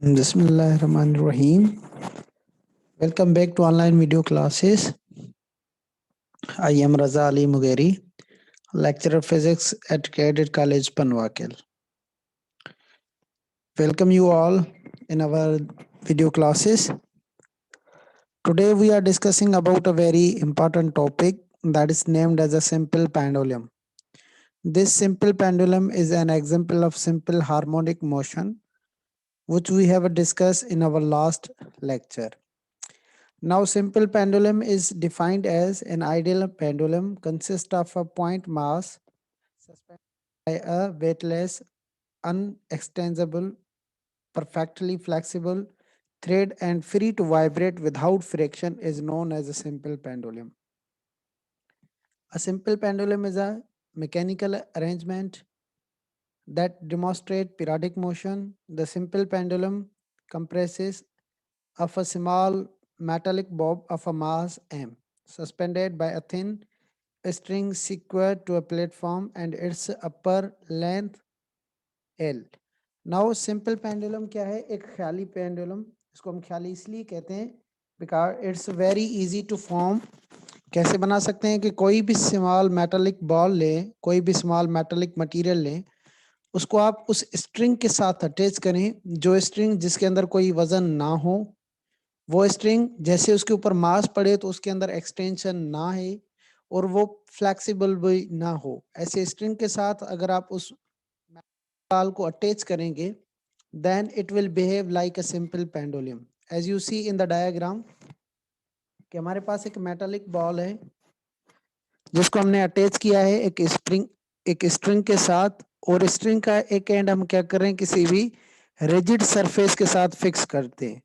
Bismillahirrahmanirrahim. Welcome back to online video classes. I am Raza Ali Mugheri, lecturer physics at Cadet College Panwakil. Welcome you all in our video classes. Today we are discussing about a very important topic that is named as a simple pendulum. This simple pendulum is an example of simple harmonic motion which we have discussed in our last lecture. Now, simple pendulum is defined as an ideal pendulum consists of a point mass suspended by a weightless, unextensible, perfectly flexible thread and free to vibrate without friction is known as a simple pendulum. A simple pendulum is a mechanical arrangement that demonstrates periodic motion. The simple pendulum comprises of a small metallic bob of a mass m suspended by a thin string secured to a platform and its upper length L. Now simple pendulum क्या है? एक ख्याली pendulum, इसको हम ख्याली इसलिए कहते हैं because it's very easy to form. कैसे बना सकते हैं कि कोई भी स्मॉल मेटालिक बॉल लें, कोई भी स्मॉल मेटालिक मटेरियल लें, उसको आप उस स्ट्रिंग के साथ अटैच करें, जो स्ट्रिंग जिसके अंदर कोई वजन ना हो, वो स्ट्रिंग जैसे उसके ऊपर मास पड़े तो उसके अंदर एक्सटेंशन ना है और वो फ्लेक्सिबल भी ना हो। ऐसे स्ट्रिंग के साथ अगर आप उस बॉल को अटैच करेंगे then it will behave like a simple pendulum. As you see in the diagram कि हमारे पास एक मेटालिक बॉल है जिसको हमने अटैच किया है एक स्ट्रिंग के साथ और स्ट्रिंग का एक एंड हम क्या कर रहे हैं किसी भी रिजिड सरफेस के साथ फिक्स करते हैं।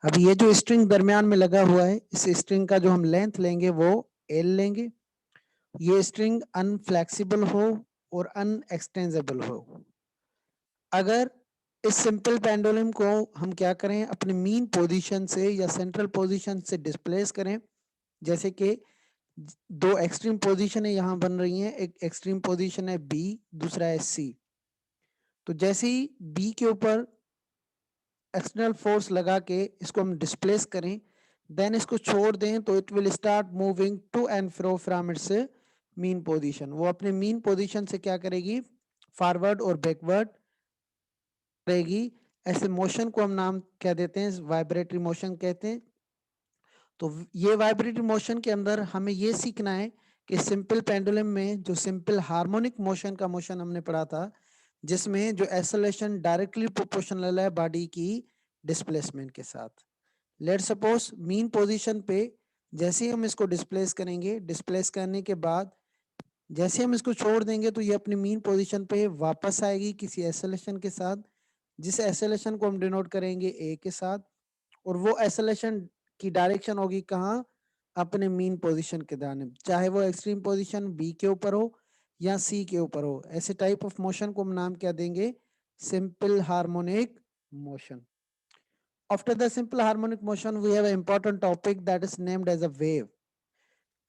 अब ये जो स्ट्रिंग दरमियान में लगा हुआ है, इस स्ट्रिंग का जो हम लेंथ लेंगे वो एल लेंगे। ये स्ट्रिंग अनफ्लेक्सिबल हो और अनएक्सटेंजेबल हो। अगर इस सिंपल पेंडुलम को हम क्या करें, अपने मीन पोजीशन से या सेंट्रल पोजीशन से डिस्प्लेस करें, जैसे कि दो एक्सट्रीम पोजीशन है यहाँ बन रही हैं, एक एक्सट्रीम पोजीशन है बी, दूसरा है सी। तो जैसे ही बी के ऊपर एक्सटर्नल फोर्स लगा के इसको हम डिस्प्लेस करें, देन इसको छोड़ दें तो it will start moving to and fro from its mean position. वो अपने मीन पोजीशन से क्या करेगी, फॉरवर्ड और बैकवर्ड करेगी। ऐसे मोशन को हम नाम क्या देते हैं, वाइब्रेटरी मोशन कहते हैं। तो ये वाइब्रेटरी मोशन के अंदर हमें ये सीखना है कि सिंपल पेंडुलम में जो सिंपल हार्मोनिक मोशन का मोशन हमने पढ़ा था, जिसमें जो एक्सेलरेशन डायरेक्टली प्रोपोर्शनल है बॉडी की डिस्प्लेसमेंट के साथ। लेट सपोज मीन पोजीशन पे जैसे ही हम इसको डिस्प्लेस करेंगे, डिस्प्लेस करने के बाद जैसे हम इसको छोड़ देंगे तो ये अपनी मीन पोजीशन पे वापस आएगी किसी एक्सेलरेशन के साथ, जिस एक्सेलरेशन को हम डिनोट करेंगे ए के साथ, और वो एक्सेलरेशन की डायरेक्शन होगी कहाँ, अपने मीन पोजीशन के दाने, चाहे वो एक्सट्रीम पोजीशन बी के ऊपर हो या सी के ऊपर हो। ऐसे टाइप ऑफ मोशन को हम नाम क्या देंगे, simple harmonic motion. After the simple harmonic motion, we have an important topic that is named as a wave.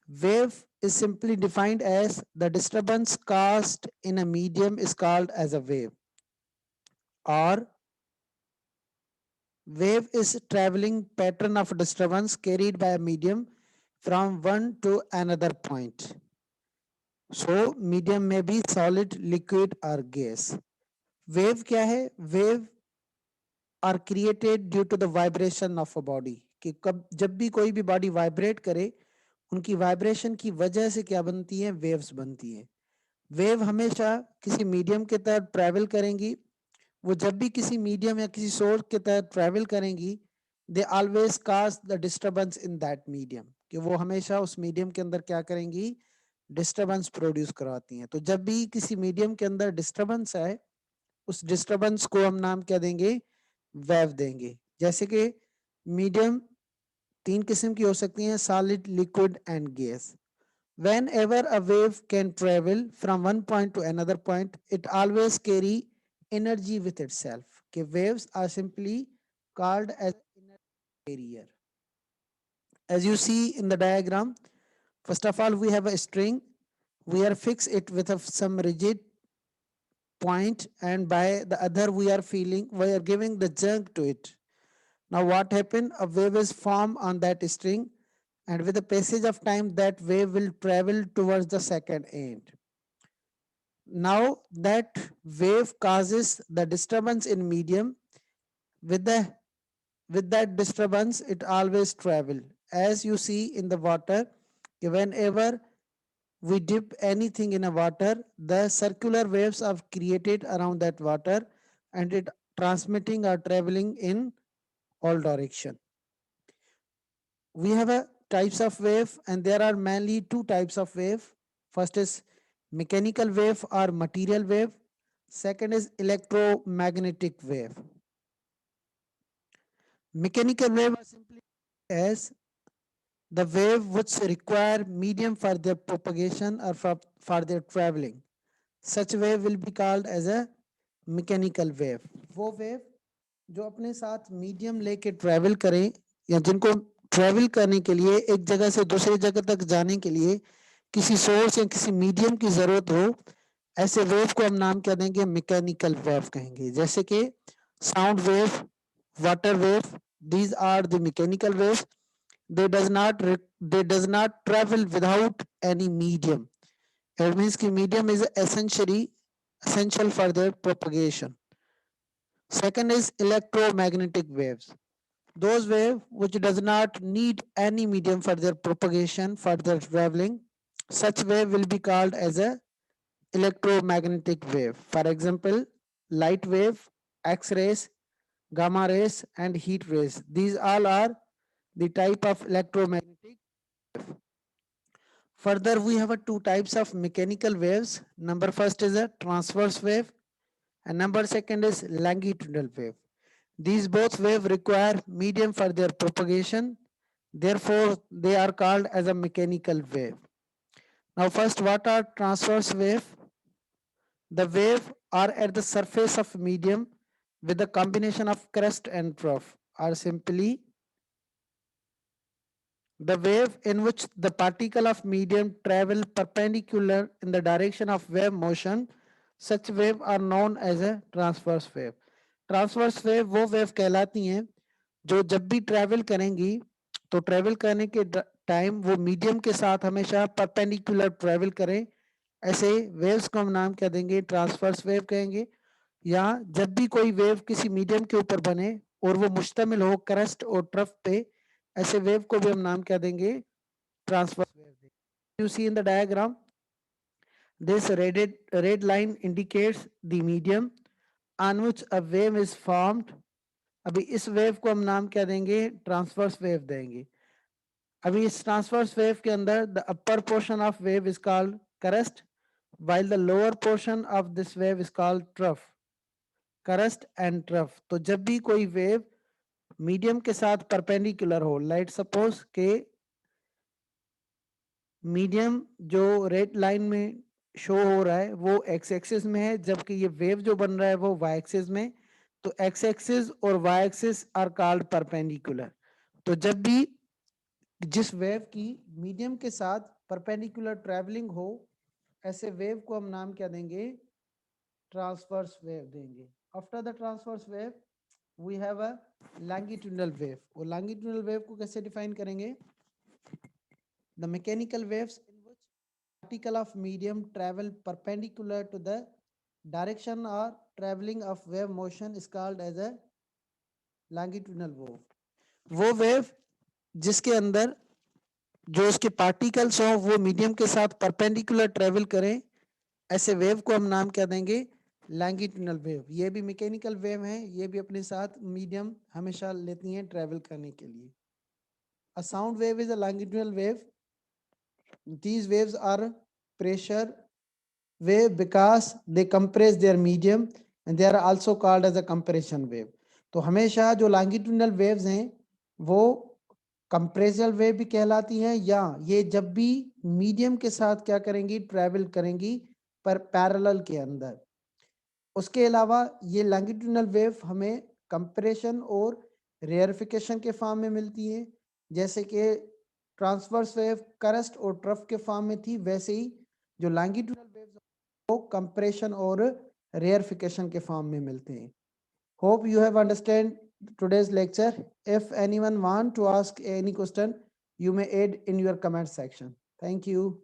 Wave is simply defined as the disturbance caused in a medium is called as a wave. Or wave is traveling pattern of disturbance carried by a medium from one to another point. So medium may be solid, liquid or gas. Wave क्या है? Wave are created due to the vibration of a body. कि कब जब भी कोई भी body vibrate करे, उनकी वाइब्रेशन की वजह से क्या बनती है, वेव्स बनती है। वेव हमेशा किसी मीडियम के तहत ट्रैवल करेंगी। वो जब भी किसी मीडियम या किसी सोर्स के तहत ट्रैवल करेंगी, they always cause the disturbance in that medium, कि वो हमेशा उस मीडियम के अंदर क्या करेंगी, डिस्टर्बेंस प्रोड्यूस करवाती हैं। तो जब भी किसी मीडियम के अंदर डिस्टर्बेंस आए, उस डिस्टर्बेंस को हम नाम क्या देंगे, वेव देंगे। जैसे कि मीडियम तीन किस्म की हो सकती हैं, solid, liquid and gas. Whenever a wave can travel from one point to another point, it always carry energy with itself. कि waves are simply called as energy carrier. As you see in the diagram, first of all we have a string. We are fix it with some rigid point, and by the other we are giving the jerk to it. Now what happened? A wave is formed on that string, and with the passage of time that wave will travel towards the second end. Now that wave causes the disturbance in medium. With the with that disturbance it always travel. As you see in the water, whenever we dip anything in a water, the circular waves are created around that water, and it transmitting or traveling in all direction. We have a types of wave, and there are mainly two types of wave. First is mechanical wave or material wave. Second is electromagnetic wave. Mechanical wave are simply as the wave which require medium for their propagation or for their traveling. Such wave will be called as a mechanical wave. वो wave जो अपने साथ medium लेके travel करें, या जिनको travel करने के लिए एक जगह से दूसरी जगह तक जाने के लिए किसी सोर्स या किसी मीडियम की जरूरत हो, ऐसे वेव को हम नाम क्या देंगे? मैकेनिकल वेव कहेंगे. जैसे कि sound wave, water wave, these are the mechanical waves. They does not travel without any medium. It means ki medium is essential for their propagation. Second is electromagnetic waves. Those waves which does not need any medium for their propagation, for their traveling. Such wave will be called as a electromagnetic wave. For example, light wave, X-rays, gamma rays, and heat rays. These all are the type of electromagnetic. Further, we have two types of mechanical waves. Number first is a transverse wave, and number second is longitudinal wave. These both wave require medium for their propagation. Therefore, they are called as a mechanical wave. Now, first, what are transverse wave? The wave are at the surface of medium with a combination of crest and trough, or simply the wave in which the particle of medium travel perpendicular in the direction of wave motion. Such wave are known as a transverse wave. Transverse wave वो wave कहलाती हैं जो जब भी travel करेंगी तो travel करने के टाइम वो मीडियम के साथ हमेशा परपेंडिकुलर ट्रैवल करें. ऐसे वेव्स को हम नाम क्या देंगे? ट्रांसवर्स वेव कहेंगे. या जब भी कोई वेव किसी मीडियम के ऊपर बने और वो मुश्तमिल हो क्रस्ट और ट्रफ पे, ऐसे वेव को भी हम नाम क्या देंगे? ट्रांसवर्स वेव देंगे. You see in the diagram, this red line indicates the medium on which a wave is formed. अभी इस वेव को हम नाम क्या देंगे? ट्रांसवर्स वेव देंगे. अभी इस ट्रांसवर्स वेव के अंदर the upper portion of wave is called crest, while the lower portion of this wave is called trough. Crest and trough. तो जब भी कोई वेव मीडियम के साथ परपेंडिकुलर हो, लाइट सपोज के मीडियम जो रेड लाइन में शो हो रहा है वो एक्स एक्सिस में है, जबकि ये वेव जो बन रहा है वो वाई एक्सिस में. तो एक्स एक्सिस और Y axis are called perpendicular. तो जब भी जिस वेव की मीडियम के साथ परपेंडिकुलर ट्रैवलिंग हो, ऐसे वेव को हम नाम क्या देंगे? ट्रांसवर्स वेव देंगे. After the transverse wave we have a longitudinal wave. और लॉन्गिट्यूडनल वेव को कैसे डिफाइन करेंगे? The mechanical waves in which particle of medium travel perpendicular to the direction or traveling of wave motion is called as a longitudinal wave. वो wave जिसके अंदर जो उसके particles हो वो मीडियम के साथ परपेंडिकुलर ट्रेवल करें, ऐसे वेव को हम नाम क्या देंगे? Longitudinal wave. ये भी मैकेनिकल वेव है, ये भी अपने साथ मीडियम हमेशा लेती हैं ट्रेवल करने के लिए. A sound wave is a longitudinal wave. These waves are pressure wave because they compress their medium, and they are also called as a compression wave. तो हमेशा जो longitudinal waves हैं वो कंप्रेशनल वेव भी कहलाती हैं, या ये जब भी मीडियम के साथ क्या करेंगी? ट्रैवल करेंगी पर पैरेलल के अंदर. उसके अलावा ये लॉन्गिट्यूडनल वेव हमें कंप्रेशन और रेयरिफिकेशन के फॉर्म में मिलती है. जैसे कि ट्रांसवर्स वेव करस्ट और ट्रफ के फॉर्म में थी, वैसे ही जो लॉन्गिट्यूडनल वेव्स वो कंप्रेशन और रेयरफिकेशन के फॉर्म में मिलते हैं। Hope you have understand today's lecture. If anyone want to ask any question, you may add in your comment section. Thank you.